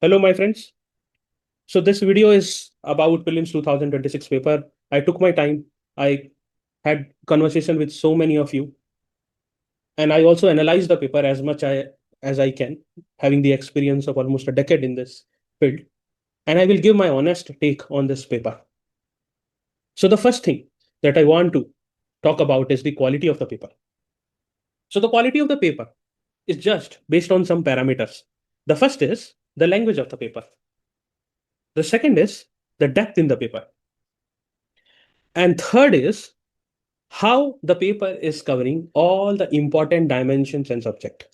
Hello, my friends. So this video is about Prelims 2026 paper. I took my time. I had conversation with so many of you, and I also analyzed the paper as I can, having the experience of almost a decade in this field. And I will give my honest take on this paper. So the first thing that I want to talk about is the quality of the paper. So the quality of the paper is judged based on some parameters. The first is the language of the paper. The second is the depth in the paper. And third is how the paper is covering all the important dimensions and subject.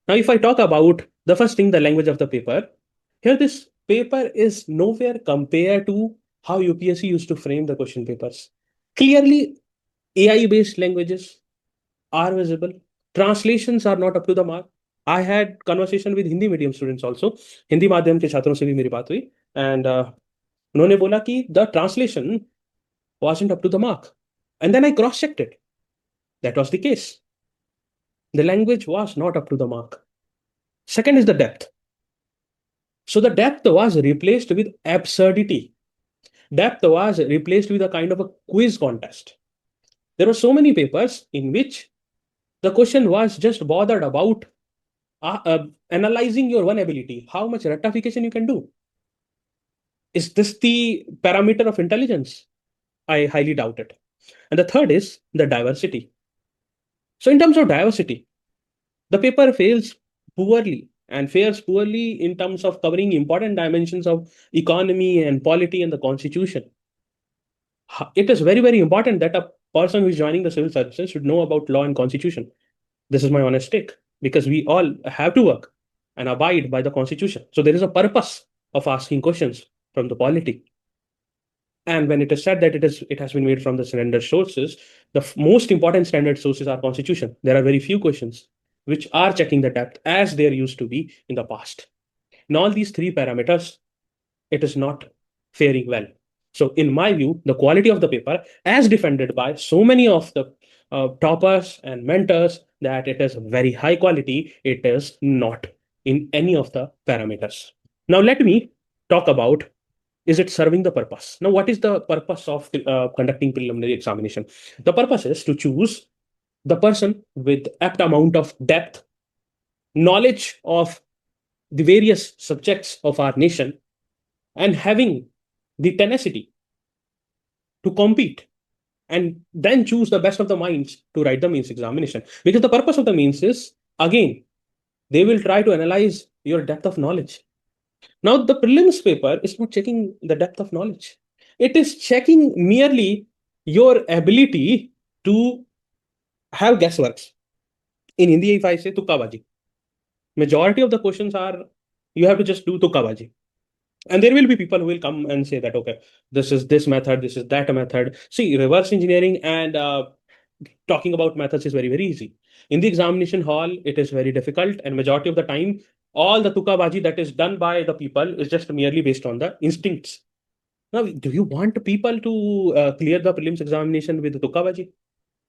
Now, if I talk about the first thing, the language of the paper, here this paper is nowhere compared to how UPSC used to frame the question papers. Clearly, AI-based languages are visible. Translations are not up to the mark. I had conversation with Hindi medium students also. Hindi माध्यम के छात्रों से भी मेरी बात हुई and उन्होंने बोला कि the translation wasn't up to the mark. And then I cross-checked it. That was the case. The language was not up to the mark. Second is the depth. So the depth was replaced with absurdity. Depth was replaced with a kind of a quiz contest. There were so many papers in which the question was just bothered about analyzing your one ability, how much rectification you can do. Is this the parameter of intelligence? I highly doubt it. And the third is the diversity. So in terms of diversity, the paper fails poorly and fares poorly in terms of covering important dimensions of economy and polity and the constitution. It is very, very important that a person who is joining the civil services should know about law and constitution. This is my honest take, because we all have to work and abide by the constitution. So there is a purpose of asking questions from the polity. And when it is said that it has been made from the standard sources, the most important standard sources are constitution. There are very few questions which are checking the depth as there used to be in the past. In all these three parameters, it is not faring well. So in my view, the quality of the paper, as defended by so many of the toppers and mentors, that it is very high quality, it is not in any of the parameters. Now let me talk about, is it serving the purpose? Now, what is the purpose of conducting preliminary examination? The purpose is to choose the person with apt amount of depth, knowledge of the various subjects of our nation, and having the tenacity to compete, and then choose the best of the minds to write the mains examination. Because the purpose of the mains is, again, they will try to analyze your depth of knowledge. Now, the prelims paper is not checking the depth of knowledge. It is checking merely your ability to have guessworks. In Hindi, if I say tukkabaji, majority of the questions are, you have to just do tukkabaji. And there will be people who will come and say that, okay, this is this method, this is that method. See, reverse engineering and talking about methods is very, very easy. In the examination hall, it is very difficult. And majority of the time, all the tukkabaji that is done by the people is just merely based on the instincts. Now, do you want people to clear the prelims examination with tukkabaji?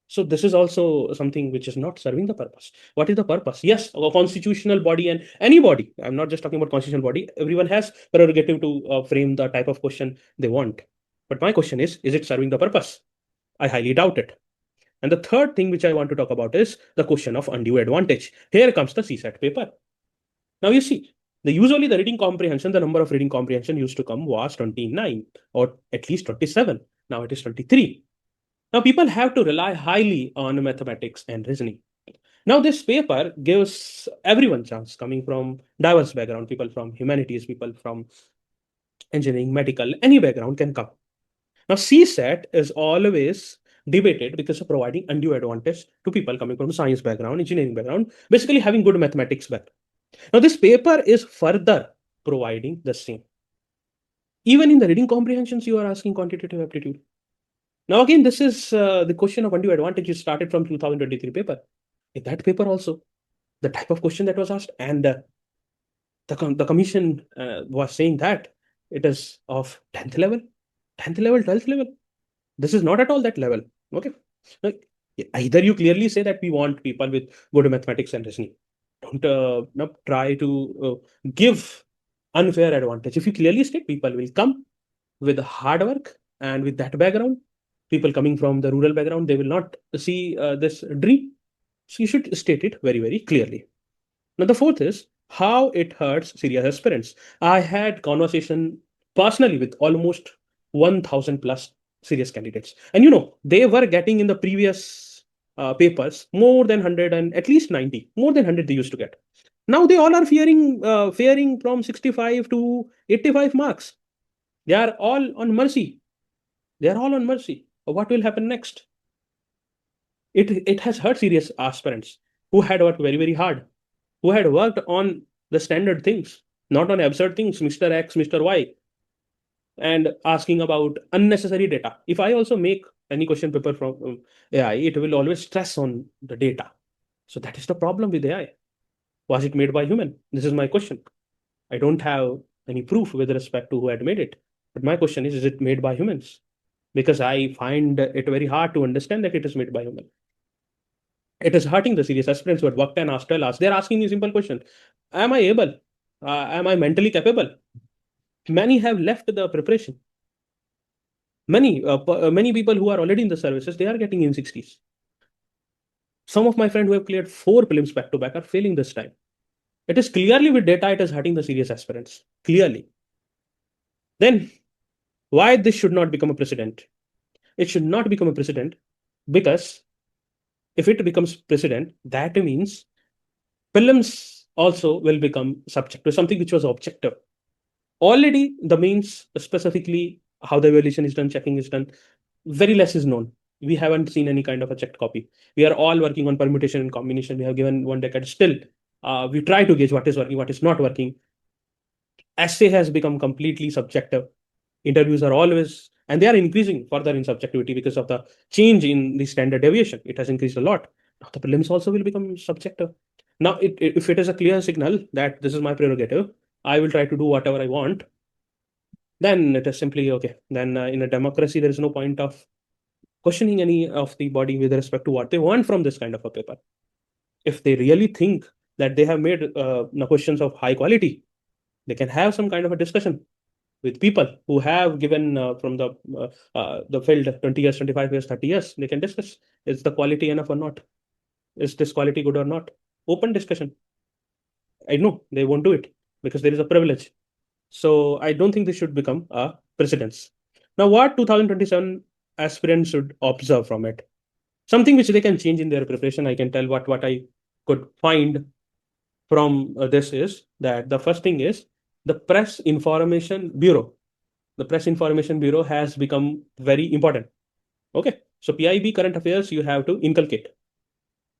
So this is also something which is not serving the purpose. What is the purpose? Yes, a constitutional body and anybody, I'm not just talking about constitutional body, everyone has prerogative to frame the type of question they want. But my question is it serving the purpose? I highly doubt it. And the third thing which I want to talk about is the question of undue advantage. Here comes the CSAT paper. Now you see, usually the reading comprehension, the number of reading comprehension used to come was 29 or at least 27. Now it is 23. Now, people have to rely highly on mathematics and reasoning. Now, this paper gives everyone chance, coming from diverse background, people from humanities, people from engineering, medical, any background can come. Now, CSAT is always debated because of providing undue advantage to people coming from science background, engineering background, basically having good mathematics background. Now, this paper is further providing the same. Even in the reading comprehensions, you are asking quantitative aptitude. Now, again, this is the question of undue advantage is started from 2023 paper. In that paper also, the type of question that was asked, and the commission was saying that it is of 10th level, 12th level. This is not at all that level. Okay. Now, either you clearly say that we want people with good mathematics and reasoning. Don't try to give unfair advantage. If you clearly state, people will come with hard work, and with that background, people coming from the rural background, they will not see this dream. So you should state it very, very clearly. Now, the fourth is how it hurts serious aspirants. I had conversation personally with almost 1,000 plus serious candidates. And they were getting in the previous papers more than 100 and at least 90, more than 100 they used to get. Now they all are fearing from 65 to 85 marks. They are all on mercy. They are all on mercy. What will happen next? It has hurt serious aspirants who had worked very, very hard, who had worked on the standard things, not on absurd things, Mr. X, Mr. Y, and asking about unnecessary data. If I also make any question paper from AI, it will always stress on the data. So that is the problem with AI. Was it made by human? This is my question. I don't have any proof with respect to who had made it. But my question is it made by humans? Because I find it very hard to understand that it is made by human. It is hurting the serious aspirants who had worked and asked. They're asking me a simple question. Am I able? Am I mentally capable? Many have left the preparation. Many people who are already in the services, they are getting in 60s. Some of my friends who have cleared 4 prelims back to back are failing this time. It is clearly with data, it is hurting the serious aspirants. Clearly. Then, why this should not become a precedent? It should not become a precedent because if it becomes precedent, that means prelims also will become subjective, something which was objective. Already, the means, specifically how the evaluation is done, checking is done, very less is known. We haven't seen any kind of a checked copy. We are all working on permutation and combination. We have given 1 decade. Still, we try to gauge what is working, what is not working. Essay has become completely subjective. Interviews are always, and they are increasing further in subjectivity because of the change in the standard deviation. It has increased a lot. Now the prelims also will become subjective. Now, if it is a clear signal that this is my prerogative, I will try to do whatever I want, then it is simply okay. Then in a democracy, there is no point of questioning any of the body with respect to what they want from this kind of a paper. If they really think that they have made questions of high quality, they can have some kind of a discussion with people who have given from the field 20 years, 25 years, 30 years. They can discuss, is the quality enough or not? Is this quality good or not? Open discussion. I know they won't do it because there is a privilege. So I don't think this should become a precedence. Now, what 2027 aspirants should observe from it? Something which they can change in their preparation. I can tell what I could find from this is that the first thing is the Press Information Bureau. The Press Information Bureau has become very important. Okay. So PIB current affairs, you have to inculcate.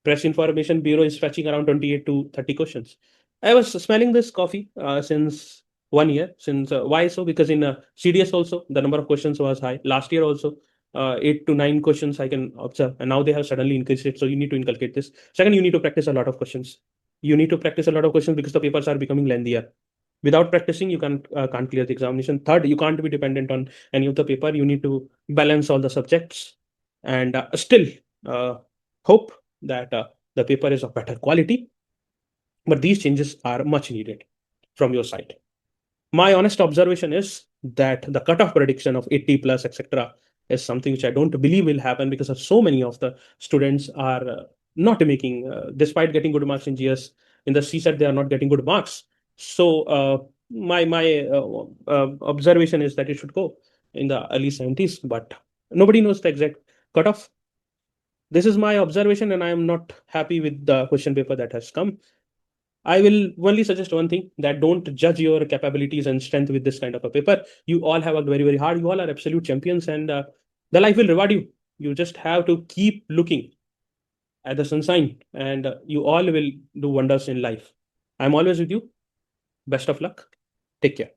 Press Information Bureau is fetching around 28 to 30 questions. I was smelling this coffee since 1 year. Since why so? Because in CDS also the number of questions was high. Last year also 8 to 9 questions I can observe, and now they have suddenly increased it. So you need to inculcate this. Second, you need to practice a lot of questions. You need to practice a lot of questions because the papers are becoming lengthier. Without practicing, you can't clear the examination. Third, you can't be dependent on any of the paper. You need to balance all the subjects, and still hope that the paper is of better quality. But these changes are much needed from your side. My honest observation is that the cutoff prediction of 80 plus, etc., is something which I don't believe will happen because of so many of the students are not making, despite getting good marks in GS, in the CSET, they are not getting good marks. So my observation is that it should go in the early 70s, but nobody knows the exact cutoff. This is my observation, and I am not happy with the question paper that has come. I will only suggest one thing, that don't judge your capabilities and strength with this kind of a paper. You all have worked very, very hard. You all are absolute champions, and the life will reward you. You just have to keep looking at the sunshine, and you all will do wonders in life. I'm always with you. Best of luck. Take care.